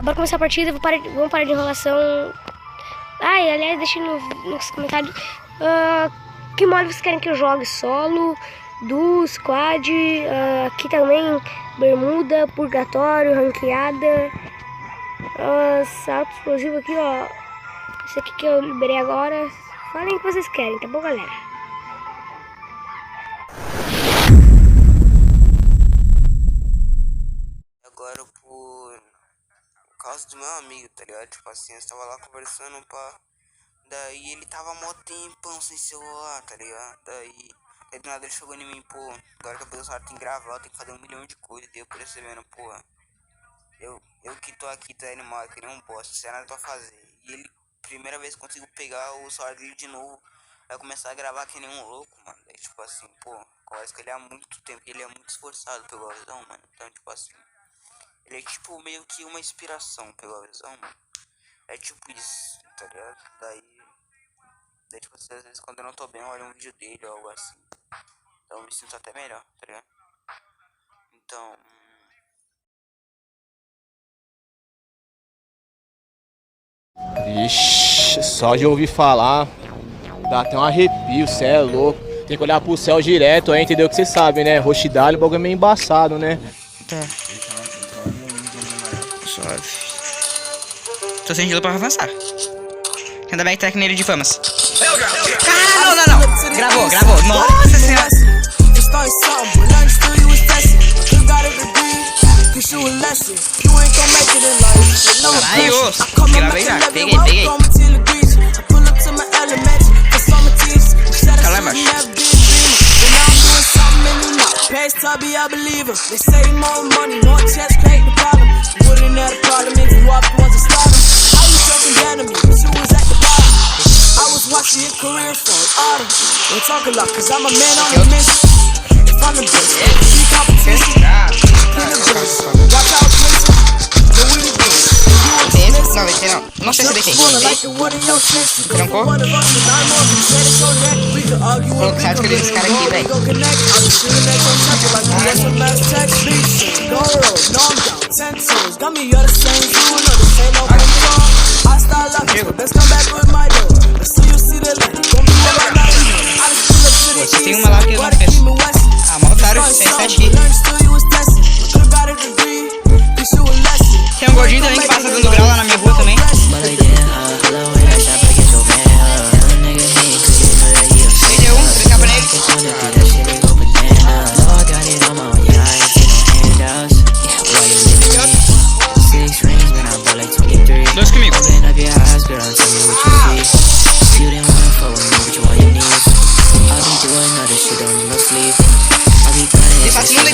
Bora começar a partida, vamos parar de enrolação. Ai, aliás, deixa nos comentários que modo vocês querem que eu jogue. Solo, duo, squad, aqui também bermuda, purgatório, ranqueada, salto explosivo aqui, ó. Esse aqui que eu liberei agora. Falem o que vocês querem, tá bom, galera? Agora por causa do meu amigo, tá ligado? Tipo assim, eu tava lá conversando, pá. Daí ele tava mó tempão sem celular, tá ligado? Daí do nada ele chegou em mim, pô. Agora que a pessoa tem que gravar, tem que fazer 1 milhão de coisas. Daí eu percebendo, pô. Eu que tô aqui, tô animado, que nem um bosta, sem nada pra fazer. E ele, primeira vez, conseguiu pegar o celular dele de novo. Vai começar a gravar que nem um louco, mano. Daí, tipo assim, pô, conversa com ele há muito tempo. E ele é muito esforçado pelo visão, mano. Então, tipo assim, ele é tipo meio que uma inspiração pela visão, mano. É tipo isso, tá ligado? Daí tipo assim, às vezes quando eu não tô bem, eu olho um vídeo dele ou algo assim. Então eu me sinto até melhor, tá ligado? Então... Ixi, só de ouvir falar, dá até um arrepio, cê é louco. Tem que olhar pro céu direto aí, entendeu? Que cê sabe, né? Roxidalho, o bagulho é meio embaçado, né? Tá. Suave. Tô sem gelo pra avançar. Ainda bem que tá aqui nele de famas. Caralho, não. Gravou. Nossa senhora. Caralho, gravei já. Peguei. Cala embaixo. Tubby, I believe her. They say more money, more checks, create the problem. Wouldn't have a problem if you up was a stardom. I was talking down to me, she was at the bottom. I was watching your career fall autumn. Don't talk a lot, cause I'm a man on a mission. If I'm the best, see competition. In the best, watch out, Clinton. The winning best. Não, deixei não. Não sei se deixei. Trancou? Vou colocar escolher esse cara aqui, velho. Você tem uma lá que eu não penso. Ah, mal otário, tem 7 aqui. Tem um gordinho também que passa dando grau lá na minha rua também. Deu um, 3 capas nele. Dois comigo. Ele faz 1 não entende.